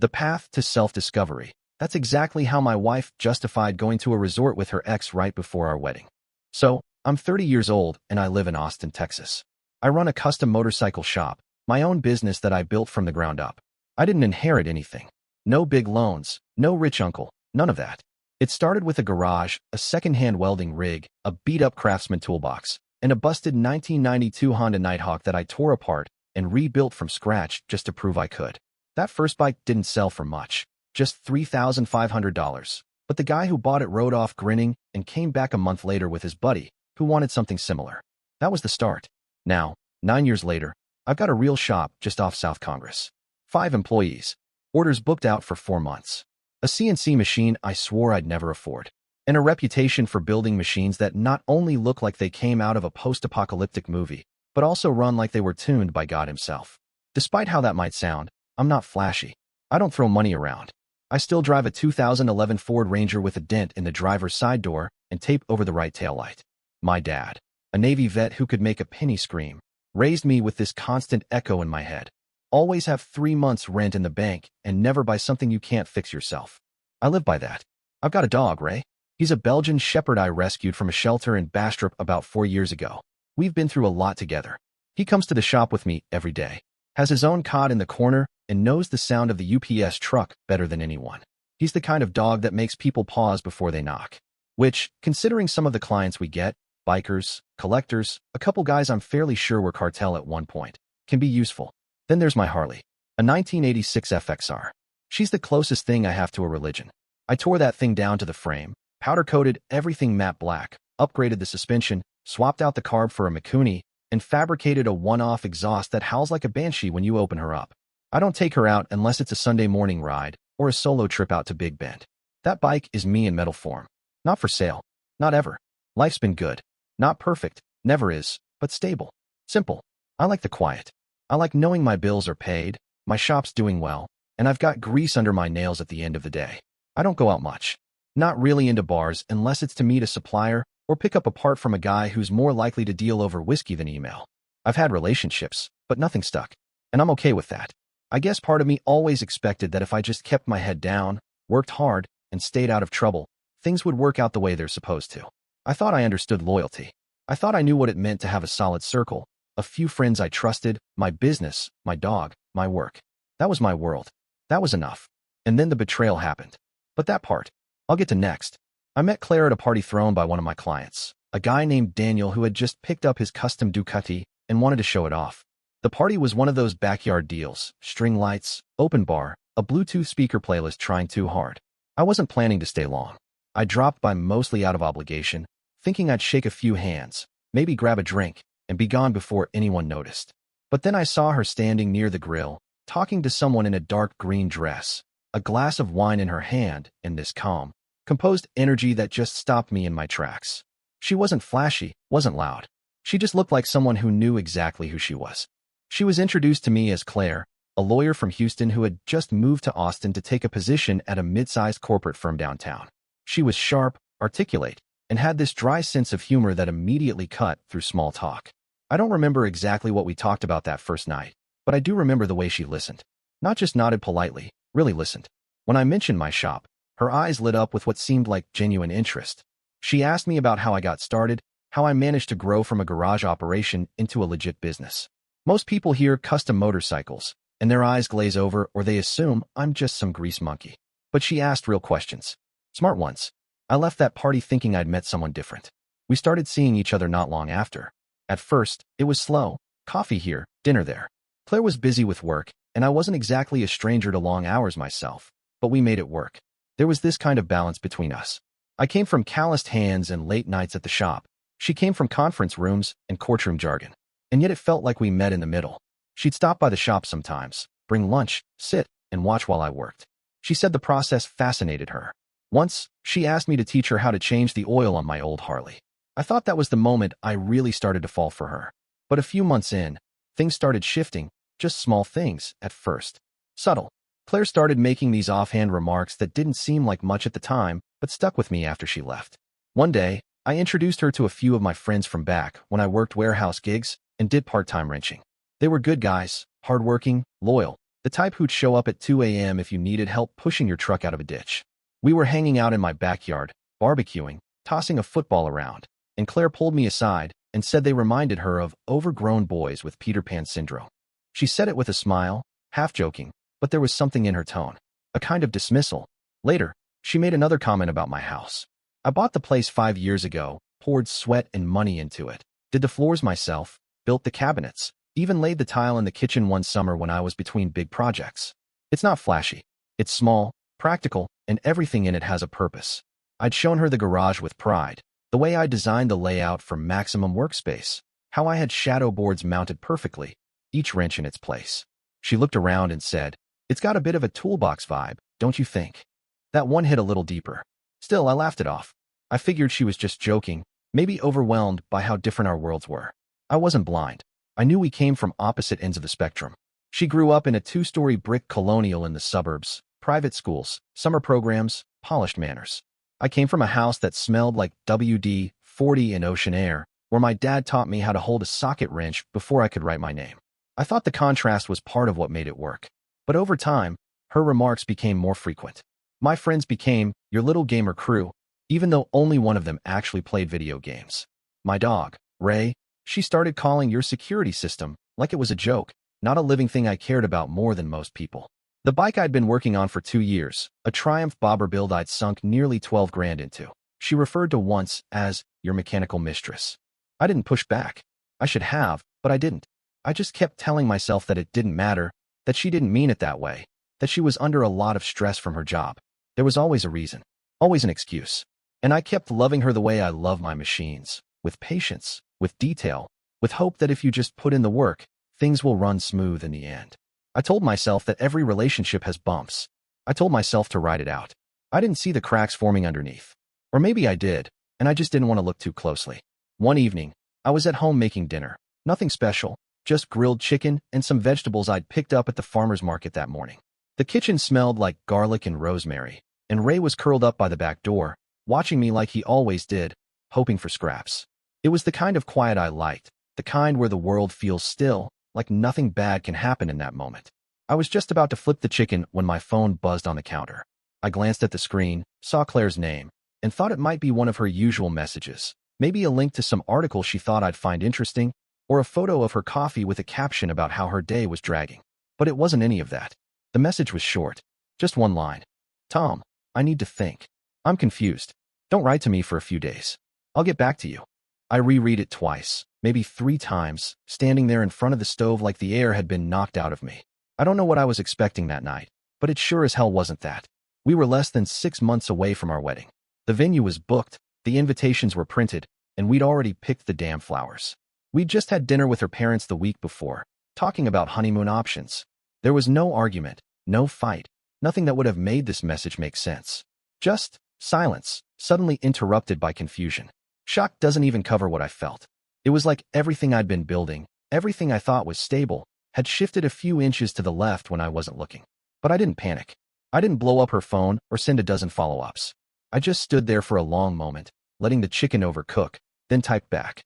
The path to self-discovery. That's exactly how my wife justified going to a resort with her ex right before our wedding. So, I'm 30 years old and I live in Austin, Texas. I run a custom motorcycle shop, my own business that I built from the ground up. I didn't inherit anything. No big loans, no rich uncle, none of that. It started with a garage, a second-hand welding rig, a beat-up Craftsman toolbox, and a busted 1992 Honda Nighthawk that I tore apart and rebuilt from scratch just to prove I could. That first bike didn't sell for much, just $3,500. But the guy who bought it rode off grinning and came back a month later with his buddy, who wanted something similar. That was the start. Now, 9 years later, I've got a real shop just off South Congress. 5 employees. Orders booked out for 4 months. A CNC machine I swore I'd never afford. And a reputation for building machines that not only look like they came out of a post-apocalyptic movie, but also run like they were tuned by God himself. Despite how that might sound, I'm not flashy. I don't throw money around. I still drive a 2011 Ford Ranger with a dent in the driver's side door and tape over the right taillight. My dad, a Navy vet who could make a penny scream, raised me with this constant echo in my head. Always have 3 months' rent in the bank and never buy something you can't fix yourself. I live by that. I've got a dog, Ray. He's a Belgian Shepherd I rescued from a shelter in Bastrop about 4 years ago. We've been through a lot together. He comes to the shop with me every day, has his own cot in the corner, and knows the sound of the UPS truck better than anyone. He's the kind of dog that makes people pause before they knock. Which, considering some of the clients we get, bikers, collectors, a couple guys I'm fairly sure were cartel at one point, can be useful. Then there's my Harley, a 1986 FXR. She's the closest thing I have to a religion. I tore that thing down to the frame, powder-coated everything matte black, upgraded the suspension, swapped out the carb for a Mikuni, and fabricated a one-off exhaust that howls like a banshee when you open her up. I don't take her out unless it's a Sunday morning ride or a solo trip out to Big Bend. That bike is me in metal form. Not for sale. Not ever. Life's been good. Not perfect. Never is. But stable. Simple. I like the quiet. I like knowing my bills are paid, my shop's doing well, and I've got grease under my nails at the end of the day. I don't go out much. Not really into bars unless it's to meet a supplier or pick up a part from a guy who's more likely to deal over whiskey than email. I've had relationships, but nothing stuck. And I'm okay with that. I guess part of me always expected that if I just kept my head down, worked hard, and stayed out of trouble, things would work out the way they're supposed to. I thought I understood loyalty. I thought I knew what it meant to have a solid circle, a few friends I trusted, my business, my dog, my work. That was my world. That was enough. And then the betrayal happened. But that part, I'll get to next. I met Claire at a party thrown by one of my clients, a guy named Daniel who had just picked up his custom Ducati and wanted to show it off. The party was one of those backyard deals, string lights, open bar, a Bluetooth speaker playlist trying too hard. I wasn't planning to stay long. I dropped by mostly out of obligation, thinking I'd shake a few hands, maybe grab a drink, and be gone before anyone noticed. But then I saw her standing near the grill, talking to someone in a dark green dress, a glass of wine in her hand, and this calm, composed energy that just stopped me in my tracks. She wasn't flashy, wasn't loud. She just looked like someone who knew exactly who she was. She was introduced to me as Claire, a lawyer from Houston who had just moved to Austin to take a position at a mid-sized corporate firm downtown. She was sharp, articulate, and had this dry sense of humor that immediately cut through small talk. I don't remember exactly what we talked about that first night, but I do remember the way she listened. Not just nodded politely, really listened. When I mentioned my shop, her eyes lit up with what seemed like genuine interest. She asked me about how I got started, how I managed to grow from a garage operation into a legit business. Most people hear custom motorcycles, and their eyes glaze over or they assume I'm just some grease monkey. But she asked real questions. Smart ones. I left that party thinking I'd met someone different. We started seeing each other not long after. At first, it was slow. Coffee here, dinner there. Claire was busy with work, and I wasn't exactly a stranger to long hours myself, but we made it work. There was this kind of balance between us. I came from calloused hands and late nights at the shop. She came from conference rooms and courtroom jargon. And yet it felt like we met in the middle. She'd stop by the shop sometimes, bring lunch, sit, and watch while I worked. She said the process fascinated her. Once, she asked me to teach her how to change the oil on my old Harley. I thought that was the moment I really started to fall for her. But a few months in, things started shifting, just small things at first. Subtle. Claire started making these offhand remarks that didn't seem like much at the time, but stuck with me after she left. One day, I introduced her to a few of my friends from back when I worked warehouse gigs and did part-time wrenching. They were good guys, hardworking, loyal, The type who'd show up at 2 a.m. if you needed help pushing your truck out of a ditch. We were hanging out in my backyard, barbecuing, tossing a football around, and Claire pulled me aside and said they reminded her of overgrown boys with Peter Pan syndrome. She said it with a smile, half joking, but there was something in her tone, a kind of dismissal. Later, she made another comment about my house. I bought the place 5 years ago, poured sweat and money into it, did the floors myself, built the cabinets, even laid the tile in the kitchen one summer when I was between big projects. It's not flashy. It's small, practical, and everything in it has a purpose. I'd shown her the garage with pride, the way I designed the layout for maximum workspace, how I had shadow boards mounted perfectly, each wrench in its place. She looked around and said, "It's got a bit of a toolbox vibe, don't you think?" That one hit a little deeper. Still, I laughed it off. I figured she was just joking, maybe overwhelmed by how different our worlds were. I wasn't blind. I knew we came from opposite ends of the spectrum. She grew up in a 2-story brick colonial in the suburbs, private schools, summer programs, polished manners. I came from a house that smelled like WD-40 and ocean air, where my dad taught me how to hold a socket wrench before I could write my name. I thought the contrast was part of what made it work. But over time, her remarks became more frequent. My friends became your little gamer crew, even though only one of them actually played video games. My dog, Ray, she started calling your security system like it was a joke, not a living thing I cared about more than most people. The bike I'd been working on for 2 years, a Triumph bobber build I'd sunk nearly 12 grand into, she referred to once as your mechanical mistress. I didn't push back. I should have, but I didn't. I just kept telling myself that it didn't matter, that she didn't mean it that way, that she was under a lot of stress from her job. There was always a reason, always an excuse. And I kept loving her the way I love my machines, with patience, with detail, with hope that if you just put in the work, things will run smooth in the end. I told myself that every relationship has bumps. I told myself to ride it out. I didn't see the cracks forming underneath. Or maybe I did, and I just didn't want to look too closely. One evening, I was at home making dinner. Nothing special, just grilled chicken and some vegetables I'd picked up at the farmer's market that morning. The kitchen smelled like garlic and rosemary, and Ray was curled up by the back door, watching me like he always did, hoping for scraps. It was the kind of quiet I liked, the kind where the world feels still, like nothing bad can happen in that moment. I was just about to flip the chicken when my phone buzzed on the counter. I glanced at the screen, saw Claire's name, and thought it might be one of her usual messages, maybe a link to some article she thought I'd find interesting, or a photo of her coffee with a caption about how her day was dragging. But it wasn't any of that. The message was short, just one line. "Tom, I need to think. I'm confused. Don't write to me for a few days. I'll get back to you." I reread it twice, maybe 3 times, standing there in front of the stove like the air had been knocked out of me. I don't know what I was expecting that night, but it sure as hell wasn't that. We were less than 6 months away from our wedding. The venue was booked, the invitations were printed, and we'd already picked the damn flowers. We'd just had dinner with her parents the week before, talking about honeymoon options. There was no argument, no fight, nothing that would have made this message make sense. Just silence, suddenly interrupted by confusion. Shock doesn't even cover what I felt. It was like everything I'd been building, everything I thought was stable, had shifted a few inches to the left when I wasn't looking. But I didn't panic. I didn't blow up her phone or send a dozen follow-ups. I just stood there for a long moment, letting the chicken overcook, then typed back.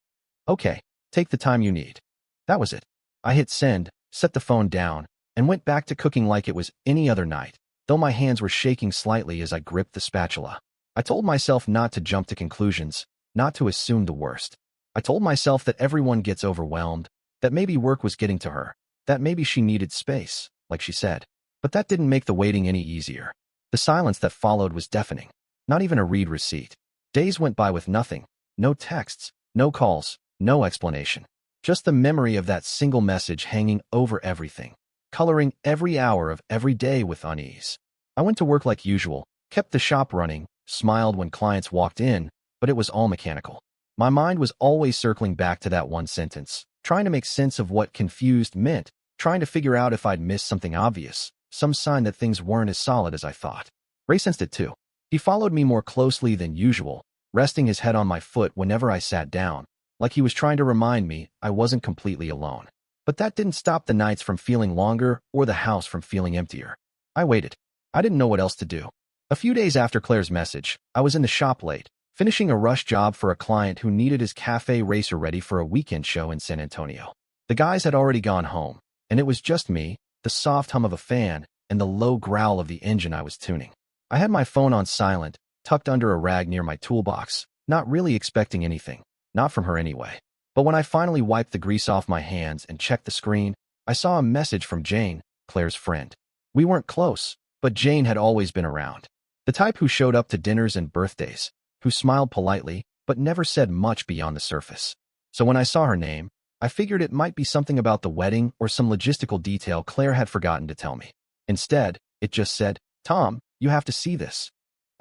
"Okay, take the time you need." That was it. I hit send, set the phone down, and went back to cooking like it was any other night, though my hands were shaking slightly as I gripped the spatula. I told myself not to jump to conclusions, not to assume the worst. I told myself that everyone gets overwhelmed, that maybe work was getting to her, that maybe she needed space, like she said. But that didn't make the waiting any easier. The silence that followed was deafening. Not even a read receipt. Days went by with nothing. No texts, no calls, no explanation. Just the memory of that single message hanging over everything, coloring every hour of every day with unease. I went to work like usual, kept the shop running, smiled when clients walked in, but it was all mechanical. My mind was always circling back to that one sentence, trying to make sense of what confused meant, trying to figure out if I'd missed something obvious, some sign that things weren't as solid as I thought. Ray sensed it too. He followed me more closely than usual, resting his head on my foot whenever I sat down, like he was trying to remind me I wasn't completely alone. But that didn't stop the nights from feeling longer or the house from feeling emptier. I waited. I didn't know what else to do. A few days after Claire's message, I was in the shop late, finishing a rush job for a client who needed his cafe racer ready for a weekend show in San Antonio. The guys had already gone home, and it was just me, the soft hum of a fan, and the low growl of the engine I was tuning. I had my phone on silent, tucked under a rag near my toolbox, not really expecting anything, not from her anyway. But when I finally wiped the grease off my hands and checked the screen, I saw a message from Jane, Claire's friend. We weren't close, but Jane had always been around. The type who showed up to dinners and birthdays, who smiled politely, but never said much beyond the surface. So when I saw her name, I figured it might be something about the wedding or some logistical detail Claire had forgotten to tell me. Instead, it just said, "Tom, you have to see this."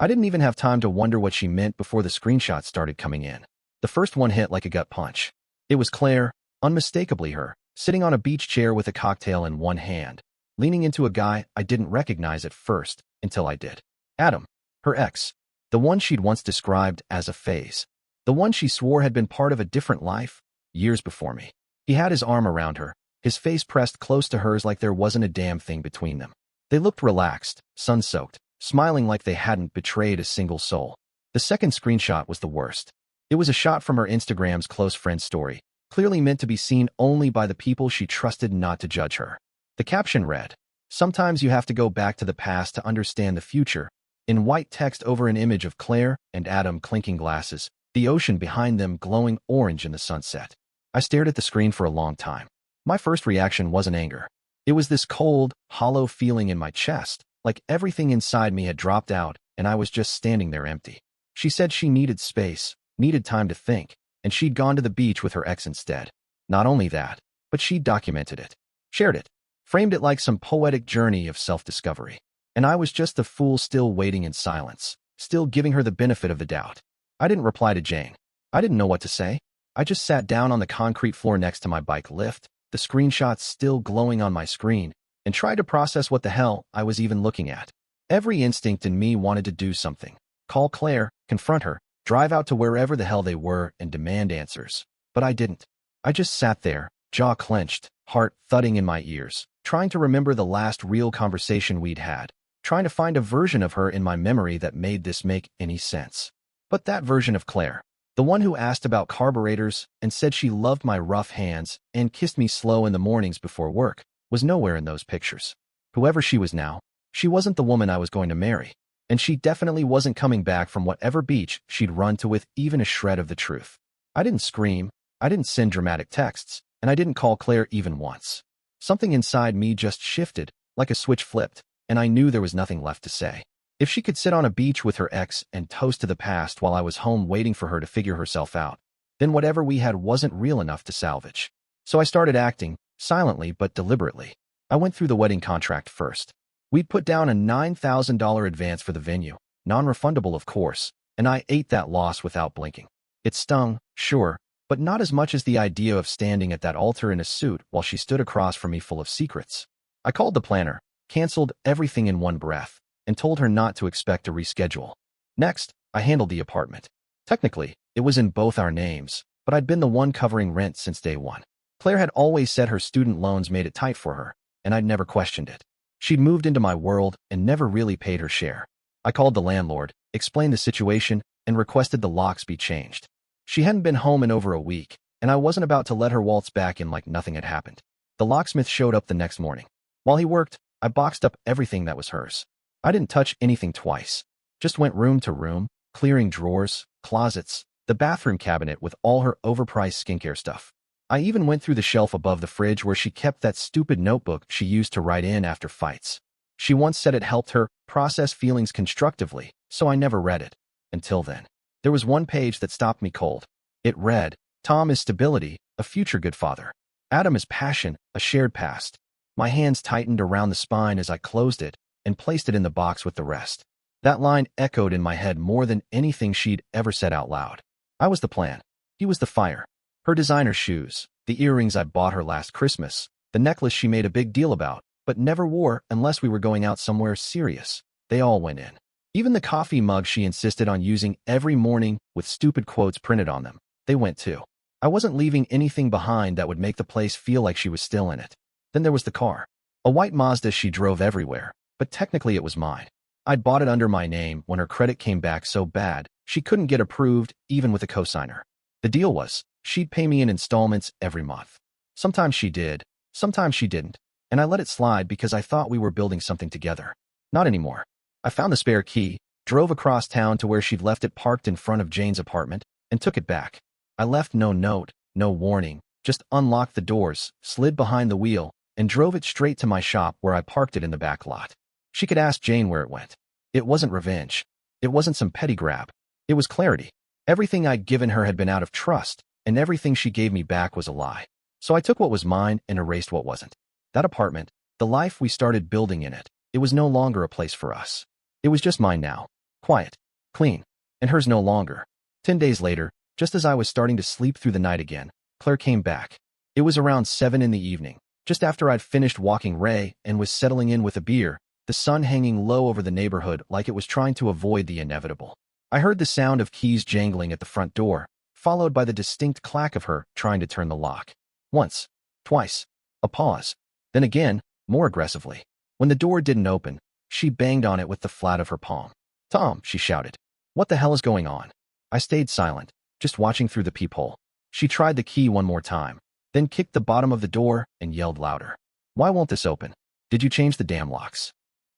I didn't even have time to wonder what she meant before the screenshots started coming in. The first one hit like a gut punch. It was Claire, unmistakably her, sitting on a beach chair with a cocktail in one hand, leaning into a guy I didn't recognize at first until I did. Adam, her ex, the one she'd once described as a phase, the one she swore had been part of a different life, years before me. He had his arm around her, his face pressed close to hers like there wasn't a damn thing between them. They looked relaxed, sun-soaked, smiling like they hadn't betrayed a single soul. The second screenshot was the worst. It was a shot from her Instagram's close friend story, clearly meant to be seen only by the people she trusted not to judge her. The caption read, "Sometimes you have to go back to the past to understand the future," in white text over an image of Claire and Adam clinking glasses, the ocean behind them glowing orange in the sunset. I stared at the screen for a long time. My first reaction wasn't anger. It was this cold, hollow feeling in my chest, like everything inside me had dropped out and I was just standing there empty. She said she needed space, needed time to think, and she'd gone to the beach with her ex instead. Not only that, but she'd documented it, shared it, framed it like some poetic journey of self-discovery. And I was just the fool still waiting in silence, still giving her the benefit of the doubt. I didn't reply to Jane. I didn't know what to say. I just sat down on the concrete floor next to my bike lift, the screenshots still glowing on my screen, and tried to process what the hell I was even looking at. Every instinct in me wanted to do something. Call Claire, confront her, drive out to wherever the hell they were and demand answers. But I didn't. I just sat there, jaw clenched, heart thudding in my ears, trying to remember the last real conversation we'd had, trying to find a version of her in my memory that made this make any sense. But that version of Claire, the one who asked about carburetors and said she loved my rough hands and kissed me slow in the mornings before work, was nowhere in those pictures. Whoever she was now, she wasn't the woman I was going to marry, and she definitely wasn't coming back from whatever beach she'd run to with even a shred of the truth. I didn't scream, I didn't send dramatic texts, and I didn't call Claire even once. Something inside me just shifted, like a switch flipped, and I knew there was nothing left to say. If she could sit on a beach with her ex and toast to the past while I was home waiting for her to figure herself out, then whatever we had wasn't real enough to salvage. So I started acting, silently but deliberately. I went through the wedding contract first. We'd put down a $9,000 advance for the venue, non-refundable of course, and I ate that loss without blinking. It stung, sure, but not as much as the idea of standing at that altar in a suit while she stood across from me full of secrets. I called the planner, canceled everything in one breath, and told her not to expect a reschedule. Next, I handled the apartment. Technically, it was in both our names, but I'd been the one covering rent since day one. Claire had always said her student loans made it tight for her, and I'd never questioned it. She'd moved into my world and never really paid her share. I called the landlord, explained the situation, and requested the locks be changed. She hadn't been home in over a week, and I wasn't about to let her waltz back in like nothing had happened. The locksmith showed up the next morning. While he worked, I boxed up everything that was hers. I didn't touch anything twice. Just went room to room, clearing drawers, closets, the bathroom cabinet with all her overpriced skincare stuff. I even went through the shelf above the fridge where she kept that stupid notebook she used to write in after fights. She once said it helped her process feelings constructively, so I never read it. Until then. There was one page that stopped me cold. It read, "Tom is stability, a future good father. Adam is passion, a shared past." My hands tightened around the spine as I closed it and placed it in the box with the rest. That line echoed in my head more than anything she'd ever said out loud. I was the plan. He was the fire. Her designer shoes, the earrings I bought her last Christmas, the necklace she made a big deal about, but never wore unless we were going out somewhere serious. They all went in. Even the coffee mug she insisted on using every morning with stupid quotes printed on them. They went too. I wasn't leaving anything behind that would make the place feel like she was still in it. Then there was the car. A white Mazda she drove everywhere, but technically it was mine. I'd bought it under my name when her credit came back so bad, she couldn't get approved even with a cosigner. The deal was, she'd pay me in installments every month. Sometimes she did, sometimes she didn't. and I let it slide because I thought we were building something together. Not anymore. I found the spare key, drove across town to where she'd left it parked in front of Jane's apartment, and took it back. I left no note, no warning, just unlocked the doors, slid behind the wheel, and drove it straight to my shop where I parked it in the back lot. She could ask Jane where it went. It wasn't revenge. It wasn't some petty grab. It was clarity. Everything I'd given her had been out of trust, and everything she gave me back was a lie. So I took what was mine and erased what wasn't. That apartment, the life we started building in it, it was no longer a place for us. It was just mine now. Quiet, clean, and hers no longer. 10 days later, just as I was starting to sleep through the night again, Claire came back. It was around 7 in the evening, just after I'd finished walking Ray and was settling in with a beer, the sun hanging low over the neighborhood like it was trying to avoid the inevitable. I heard the sound of keys jangling at the front door, followed by the distinct clack of her trying to turn the lock. Once, twice, a pause, then again, more aggressively. When the door didn't open, she banged on it with the flat of her palm. "Tom," she shouted. "What the hell is going on?" I stayed silent, just watching through the peephole. She tried the key one more time, then kicked the bottom of the door and yelled louder. "Why won't this open? Did you change the damn locks?"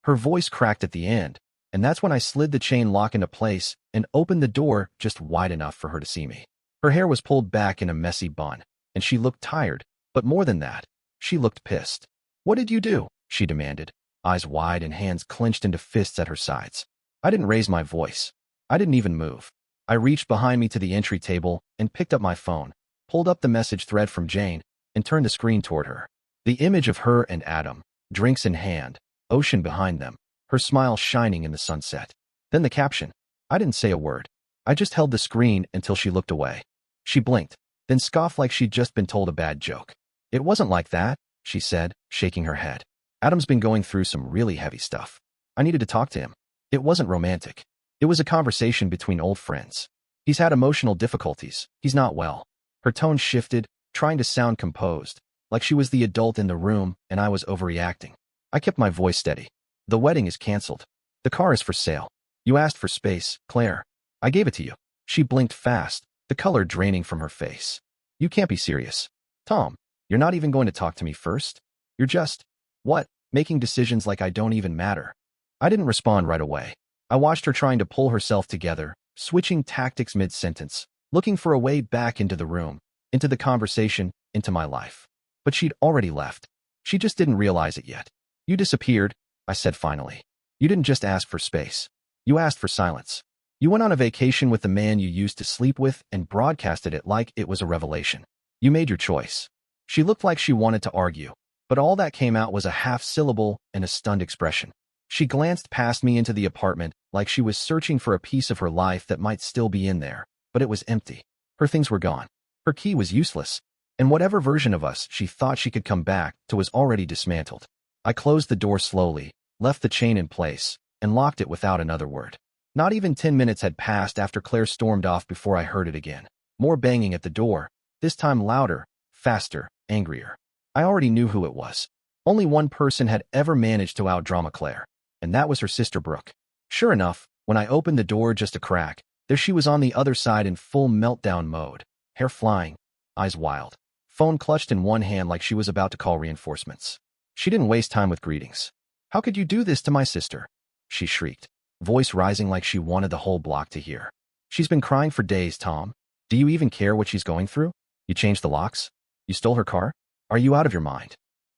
Her voice cracked at the end, and that's when I slid the chain lock into place and opened the door just wide enough for her to see me. Her hair was pulled back in a messy bun, and she looked tired, but more than that, she looked pissed. "What did you do?" she demanded, eyes wide and hands clenched into fists at her sides. I didn't raise my voice. I didn't even move. I reached behind me to the entry table and picked up my phone, pulled up the message thread from Jane, and turned the screen toward her. The image of her and Adam, drinks in hand, ocean behind them, her smile shining in the sunset. Then the caption. I didn't say a word. I just held the screen until she looked away. She blinked, then scoffed like she'd just been told a bad joke. "It wasn't like that," she said, shaking her head. "Adam's been going through some really heavy stuff. I needed to talk to him. It wasn't romantic. It was a conversation between old friends. He's had emotional difficulties. He's not well." Her tone shifted, trying to sound composed, like she was the adult in the room and I was overreacting. I kept my voice steady. "The wedding is canceled. The car is for sale. You asked for space, Claire. I gave it to you." She blinked fast, the color draining from her face. "You can't be serious. Tom, you're not even going to talk to me first? You're just, what, making decisions like I don't even matter." I didn't respond right away. I watched her trying to pull herself together, switching tactics mid-sentence, looking for a way back into the room, into the conversation, into my life. But she'd already left. She just didn't realize it yet. "You disappeared," I said finally. "You didn't just ask for space. You asked for silence. You went on a vacation with the man you used to sleep with and broadcasted it like it was a revelation. You made your choice." She looked like she wanted to argue, but all that came out was a half-syllable and a stunned expression. She glanced past me into the apartment like she was searching for a piece of her life that might still be in there, but it was empty. Her things were gone. Her key was useless, and whatever version of us she thought she could come back to was already dismantled. I closed the door slowly, left the chain in place, and locked it without another word. Not even 10 minutes had passed after Claire stormed off before I heard it again. More banging at the door, this time louder, faster, angrier. I already knew who it was. Only one person had ever managed to outdrama Claire, and that was her sister Brooke. Sure enough, when I opened the door just a crack, there she was on the other side in full meltdown mode, hair flying, eyes wild, phone clutched in one hand like she was about to call reinforcements. She didn't waste time with greetings. "How could you do this to my sister?" she shrieked, voice rising like she wanted the whole block to hear. "She's been crying for days, Tom. Do you even care what she's going through? You changed the locks? You stole her car? Are you out of your mind?"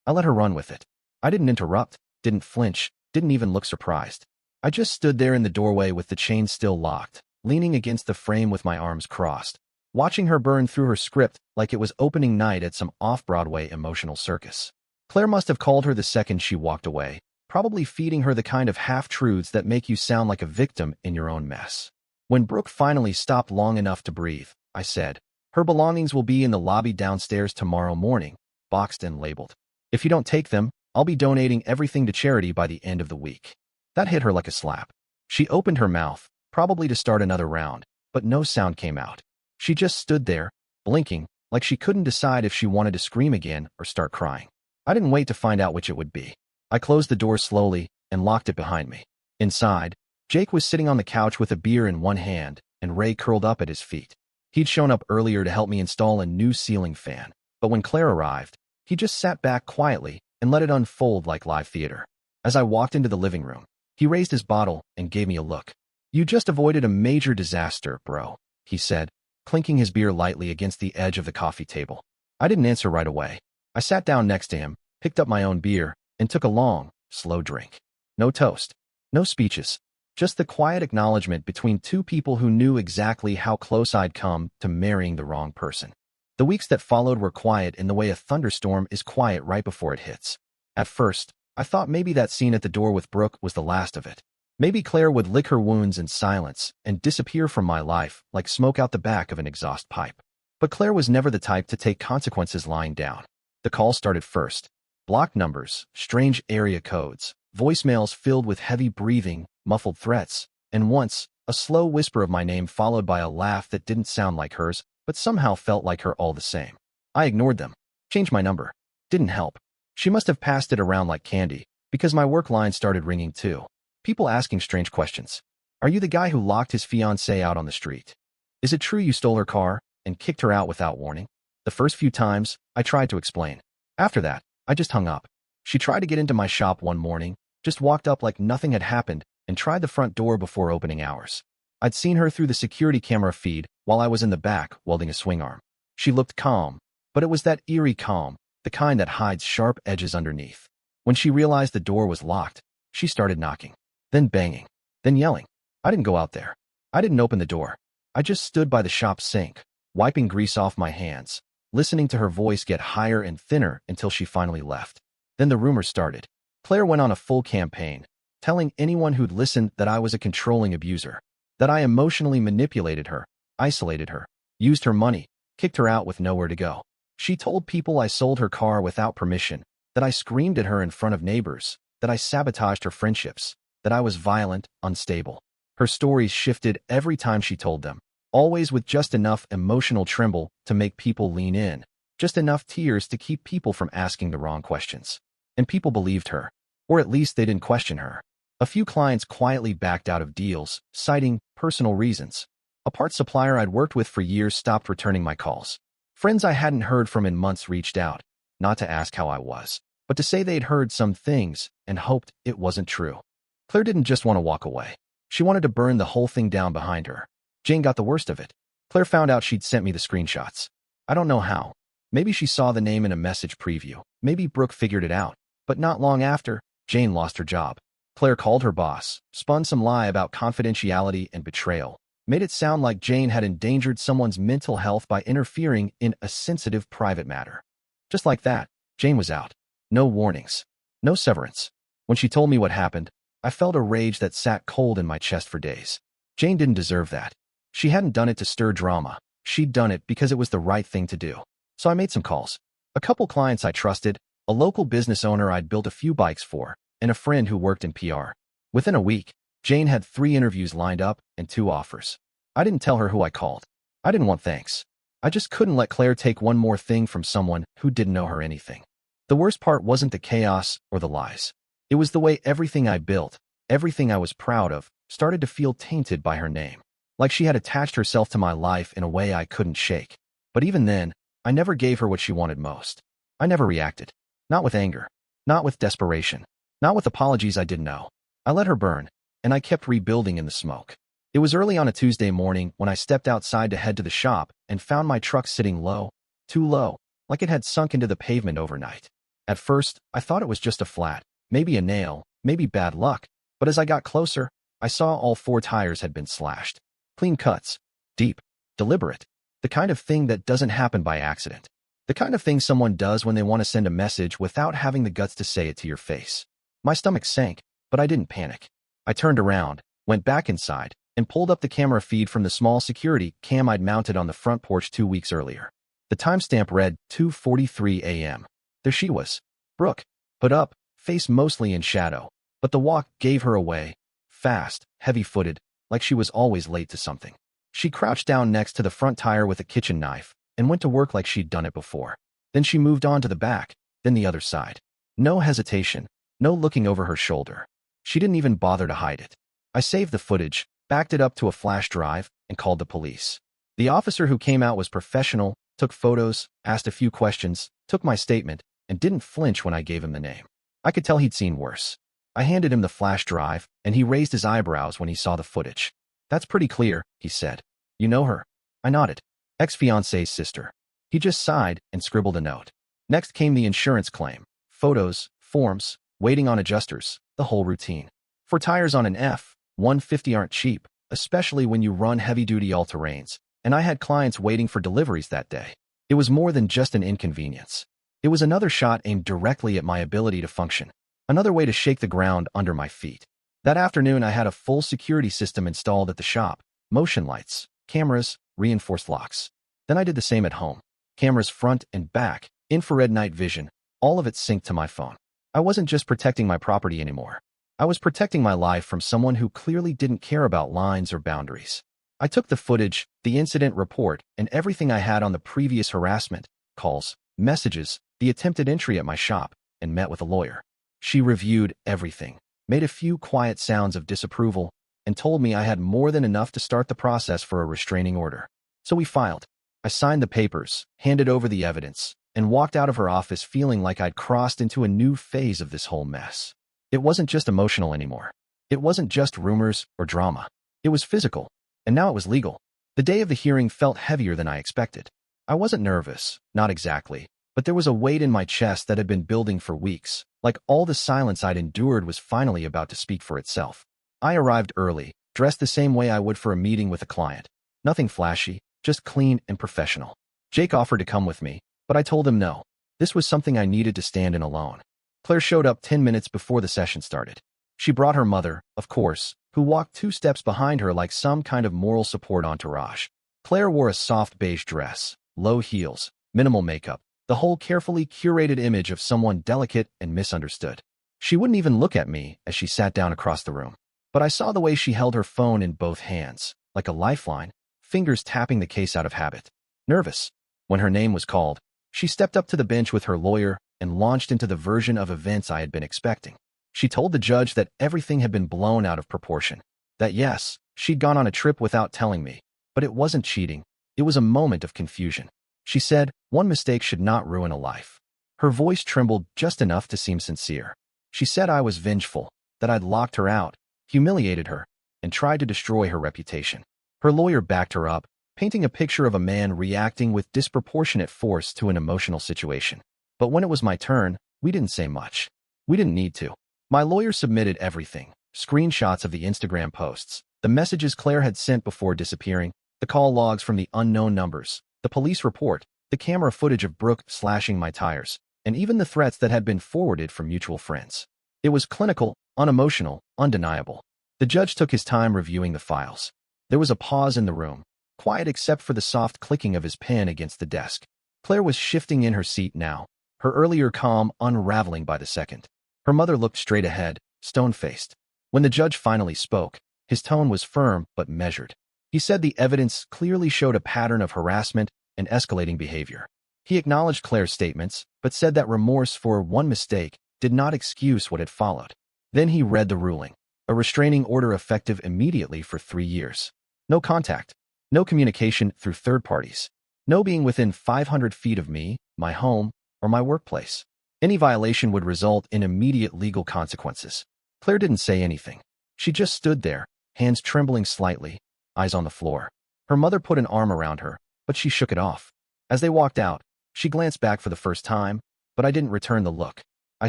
I let her run with it. I didn't interrupt, didn't flinch, didn't even look surprised. I just stood there in the doorway with the chain still locked, leaning against the frame with my arms crossed, watching her burn through her script like it was opening night at some off-Broadway emotional circus. Claire must have called her the second she walked away, probably feeding her the kind of half-truths that make you sound like a victim in your own mess. When Brooke finally stopped long enough to breathe, I said, "Her belongings will be in the lobby downstairs tomorrow morning, boxed and labeled. If you don't take them, I'll be donating everything to charity by the end of the week." That hit her like a slap. She opened her mouth, probably to start another round, but no sound came out. She just stood there, blinking, like she couldn't decide if she wanted to scream again or start crying. I didn't wait to find out which it would be. I closed the door slowly and locked it behind me. Inside, Jake was sitting on the couch with a beer in one hand and Ray curled up at his feet. He'd shown up earlier to help me install a new ceiling fan, but when Claire arrived, he just sat back quietly, and let it unfold like live theater. As I walked into the living room, he raised his bottle and gave me a look. "You just avoided a major disaster, bro," he said, clinking his beer lightly against the edge of the coffee table. I didn't answer right away. I sat down next to him, picked up my own beer, and took a long, slow drink. No toast. No speeches. Just the quiet acknowledgement between two people who knew exactly how close I'd come to marrying the wrong person. The weeks that followed were quiet in the way a thunderstorm is quiet right before it hits. At first, I thought maybe that scene at the door with Brooke was the last of it. Maybe Claire would lick her wounds in silence and disappear from my life like smoke out the back of an exhaust pipe. But Claire was never the type to take consequences lying down. The call started first. Blocked numbers, strange area codes, voicemails filled with heavy breathing, muffled threats, and once, a slow whisper of my name followed by a laugh that didn't sound like hers, but somehow felt like her all the same. I ignored them. Changed my number. Didn't help. She must have passed it around like candy, because my work line started ringing too. People asking strange questions. "Are you the guy who locked his fiancée out on the street? Is it true you stole her car and kicked her out without warning?" The first few times, I tried to explain. After that, I just hung up. She tried to get into my shop one morning, just walked up like nothing had happened, and tried the front door before opening hours. I'd seen her through the security camera feed while I was in the back welding a swing arm. She looked calm, but it was that eerie calm, the kind that hides sharp edges underneath. When she realized the door was locked, she started knocking, then banging, then yelling. I didn't go out there. I didn't open the door. I just stood by the shop sink, wiping grease off my hands, listening to her voice get higher and thinner until she finally left. Then the rumors started. Claire went on a full campaign, telling anyone who'd listened that I was a controlling abuser, that I emotionally manipulated her, isolated her, used her money, kicked her out with nowhere to go. She told people I sold her car without permission, that I screamed at her in front of neighbors, that I sabotaged her friendships, that I was violent, unstable. Her stories shifted every time she told them, always with just enough emotional tremble to make people lean in, just enough tears to keep people from asking the wrong questions. And people believed her, or at least they didn't question her. A few clients quietly backed out of deals, citing personal reasons. A parts supplier I'd worked with for years stopped returning my calls. Friends I hadn't heard from in months reached out, not to ask how I was, but to say they'd heard some things and hoped it wasn't true. Claire didn't just want to walk away. She wanted to burn the whole thing down behind her. Jane got the worst of it. Claire found out she'd sent me the screenshots. I don't know how. Maybe she saw the name in a message preview. Maybe Brooke figured it out. But not long after, Jane lost her job. Claire called her boss, spun some lie about confidentiality and betrayal, made it sound like Jane had endangered someone's mental health by interfering in a sensitive private matter. Just like that, Jane was out. No warnings. No severance. When she told me what happened, I felt a rage that sat cold in my chest for days. Jane didn't deserve that. She hadn't done it to stir drama. She'd done it because it was the right thing to do. So I made some calls. A couple clients I trusted, a local business owner I'd built a few bikes for, and a friend who worked in PR. Within a week, Jane had 3 interviews lined up and 2 offers. I didn't tell her who I called. I didn't want thanks. I just couldn't let Claire take one more thing from someone who didn't know her anything. The worst part wasn't the chaos or the lies. It was the way everything I built, everything I was proud of, started to feel tainted by her name. Like she had attached herself to my life in a way I couldn't shake. But even then, I never gave her what she wanted most. I never reacted. Not with anger. Not with desperation. Not with apologies I didn't know. I let her burn, and I kept rebuilding in the smoke. It was early on a Tuesday morning when I stepped outside to head to the shop and found my truck sitting low, too low, like it had sunk into the pavement overnight. At first, I thought it was just a flat, maybe a nail, maybe bad luck, but as I got closer, I saw all 4 tires had been slashed. Clean cuts. Deep. Deliberate. The kind of thing that doesn't happen by accident. The kind of thing someone does when they want to send a message without having the guts to say it to your face. My stomach sank, but I didn't panic. I turned around, went back inside, and pulled up the camera feed from the small security cam I'd mounted on the front porch 2 weeks earlier. The timestamp read 2:43 a.m. There she was. Brooke. Put up, face mostly in shadow, but the walk gave her away. Fast, heavy-footed, like she was always late to something. She crouched down next to the front tire with a kitchen knife and went to work like she'd done it before. Then she moved on to the back, then the other side. No hesitation, no looking over her shoulder. She didn't even bother to hide it. I saved the footage, backed it up to a flash drive, and called the police. The officer who came out was professional, took photos, asked a few questions, took my statement, and didn't flinch when I gave him the name. I could tell he'd seen worse. I handed him the flash drive, and he raised his eyebrows when he saw the footage. "That's pretty clear," he said. "You know her?" I nodded. "Ex-fiancée's sister." He just sighed and scribbled a note. Next came the insurance claim. Photos, forms, waiting on adjusters, the whole routine. For tires on an F-150 aren't cheap, especially when you run heavy-duty all-terrains, and I had clients waiting for deliveries that day. It was more than just an inconvenience. It was another shot aimed directly at my ability to function, another way to shake the ground under my feet. That afternoon, I had a full security system installed at the shop, motion lights, cameras, reinforced locks. Then I did the same at home. Cameras front and back, infrared night vision, all of it synced to my phone. I wasn't just protecting my property anymore. I was protecting my life from someone who clearly didn't care about lines or boundaries. I took the footage, the incident report, and everything I had on the previous harassment, calls, messages, the attempted entry at my shop, and met with a lawyer. She reviewed everything, made a few quiet sounds of disapproval, and told me I had more than enough to start the process for a restraining order. So we filed. I signed the papers, handed over the evidence, and walked out of her office feeling like I'd crossed into a new phase of this whole mess. It wasn't just emotional anymore. It wasn't just rumors or drama. It was physical, and now it was legal. The day of the hearing felt heavier than I expected. I wasn't nervous, not exactly, but there was a weight in my chest that had been building for weeks, like all the silence I'd endured was finally about to speak for itself. I arrived early, dressed the same way I would for a meeting with a client. Nothing flashy, just clean and professional. Jake offered to come with me, but I told him no. This was something I needed to stand in alone. Claire showed up 10 minutes before the session started. She brought her mother, of course, who walked 2 steps behind her like some kind of moral support entourage. Claire wore a soft beige dress, low heels, minimal makeup, the whole carefully curated image of someone delicate and misunderstood. She wouldn't even look at me as she sat down across the room. But I saw the way she held her phone in both hands, like a lifeline, fingers tapping the case out of habit. Nervous. When her name was called, she stepped up to the bench with her lawyer and launched into the version of events I had been expecting. She told the judge that everything had been blown out of proportion. That yes, she'd gone on a trip without telling me, but it wasn't cheating. It was a moment of confusion. She said, one mistake should not ruin a life. Her voice trembled just enough to seem sincere. She said I was vengeful, that I'd locked her out, humiliated her, and tried to destroy her reputation. Her lawyer backed her up, painting a picture of a man reacting with disproportionate force to an emotional situation. But when it was my turn, we didn't say much. We didn't need to. My lawyer submitted everything, screenshots of the Instagram posts, the messages Claire had sent before disappearing, the call logs from the unknown numbers, the police report, the camera footage of Brooke slashing my tires, and even the threats that had been forwarded from mutual friends. It was clinical, unemotional, undeniable. The judge took his time reviewing the files. There was a pause in the room, quiet except for the soft clicking of his pen against the desk. Claire was shifting in her seat now, her earlier calm unraveling by the second. Her mother looked straight ahead, stone-faced. When the judge finally spoke, his tone was firm but measured. He said the evidence clearly showed a pattern of harassment and escalating behavior. He acknowledged Claire's statements, but said that remorse for one mistake did not excuse what had followed. Then he read the ruling, a restraining order effective immediately for 3 years. No contact, no communication through third parties, no being within 500 feet of me, my home, or my workplace. Any violation would result in immediate legal consequences. Claire didn't say anything. She just stood there, hands trembling slightly, eyes on the floor. Her mother put an arm around her, but she shook it off. As they walked out, she glanced back for the first time, but I didn't return the look. I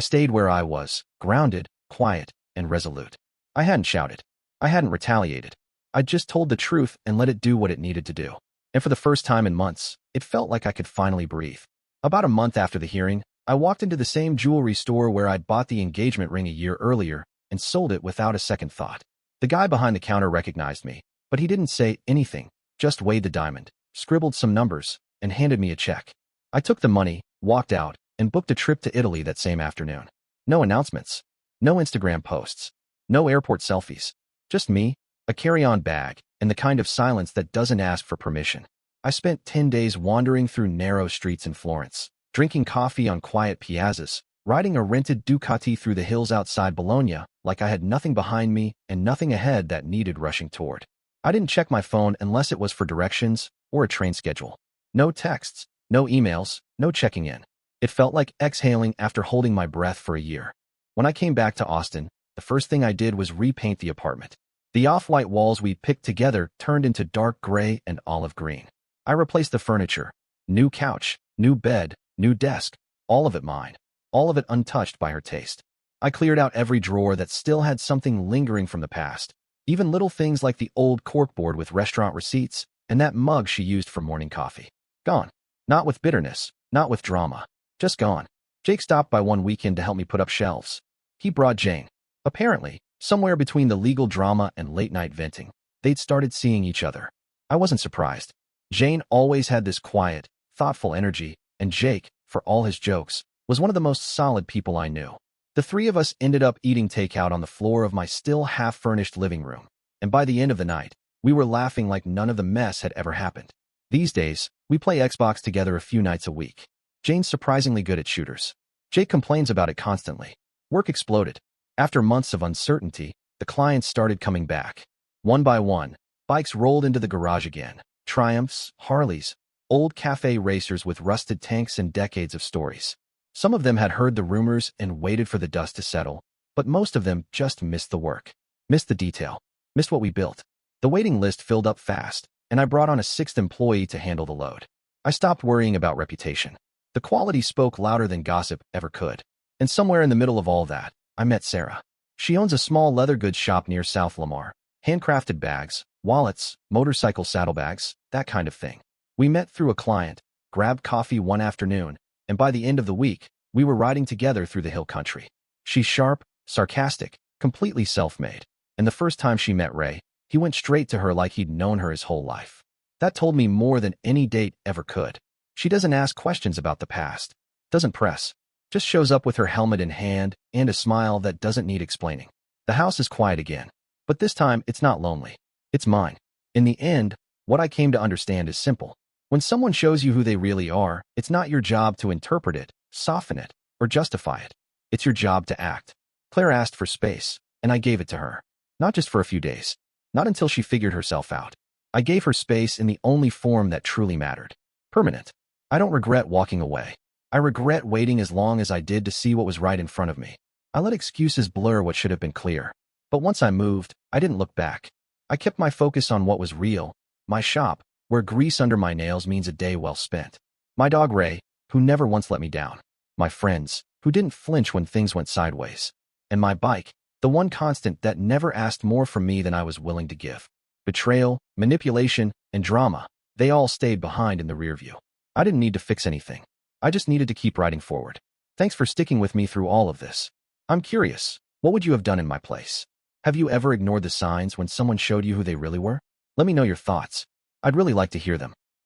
stayed where I was, grounded, quiet, and resolute. I hadn't shouted. I hadn't retaliated. I'd just told the truth and let it do what it needed to do. And for the first time in months, it felt like I could finally breathe. About a month after the hearing, I walked into the same jewelry store where I'd bought the engagement ring a year earlier and sold it without a second thought. The guy behind the counter recognized me, but he didn't say anything, just weighed the diamond, scribbled some numbers, and handed me a check. I took the money, walked out, and booked a trip to Italy that same afternoon. No announcements, no Instagram posts, no airport selfies, just me, a carry-on bag, and the kind of silence that doesn't ask for permission. I spent 10 days wandering through narrow streets in Florence, drinking coffee on quiet piazzas, riding a rented Ducati through the hills outside Bologna like I had nothing behind me and nothing ahead that needed rushing toward. I didn't check my phone unless it was for directions or a train schedule. No texts, no emails, no checking in. It felt like exhaling after holding my breath for a year. When I came back to Austin, the first thing I did was repaint the apartment. The off-white walls we picked together turned into dark gray and olive green. I replaced the furniture. New couch, new bed, new desk, all of it mine. All of it untouched by her taste. I cleared out every drawer that still had something lingering from the past. Even little things like the old corkboard with restaurant receipts and that mug she used for morning coffee. Gone. Not with bitterness, not with drama. Just gone. Jake stopped by one weekend to help me put up shelves. He brought Jane. Apparently, somewhere between the legal drama and late-night venting, they'd started seeing each other. I wasn't surprised. Jane always had this quiet, thoughtful energy, and Jake, for all his jokes, was one of the most solid people I knew. The three of us ended up eating takeout on the floor of my still half-furnished living room, and by the end of the night, we were laughing like none of the mess had ever happened. These days, we play Xbox together a few nights a week. Jane's surprisingly good at shooters. Jake complains about it constantly. Work exploded. After months of uncertainty, the clients started coming back. One by one, bikes rolled into the garage again. Triumphs, Harleys, old cafe racers with rusted tanks and decades of stories. Some of them had heard the rumors and waited for the dust to settle, but most of them just missed the work, missed the detail, missed what we built. The waiting list filled up fast, and I brought on a sixth employee to handle the load. I stopped worrying about reputation. The quality spoke louder than gossip ever could. And somewhere in the middle of all that, I met Sarah. She owns a small leather goods shop near South Lamar. Handcrafted bags, wallets, motorcycle saddlebags, that kind of thing. We met through a client, grabbed coffee one afternoon, and by the end of the week, we were riding together through the hill country. She's sharp, sarcastic, completely self-made. And the first time she met Ray, he went straight to her like he'd known her his whole life. That told me more than any date ever could. She doesn't ask questions about the past, doesn't press, just shows up with her helmet in hand and a smile that doesn't need explaining. The house is quiet again, but this time it's not lonely. It's mine. In the end, what I came to understand is simple. When someone shows you who they really are, it's not your job to interpret it, soften it, or justify it. It's your job to act. Claire asked for space, and I gave it to her. Not just for a few days. Not until she figured herself out. I gave her space in the only form that truly mattered. Permanent. I don't regret walking away. I regret waiting as long as I did to see what was right in front of me. I let excuses blur what should have been clear. But once I moved, I didn't look back. I kept my focus on what was real. My shop, where grease under my nails means a day well spent. My dog Ray, who never once let me down. My friends, who didn't flinch when things went sideways. And my bike, the one constant that never asked more from me than I was willing to give. Betrayal, manipulation, and drama, they all stayed behind in the rearview. I didn't need to fix anything. I just needed to keep riding forward. Thanks for sticking with me through all of this. I'm curious, what would you have done in my place? Have you ever ignored the signs when someone showed you who they really were? Let me know your thoughts. I'd really like to hear them.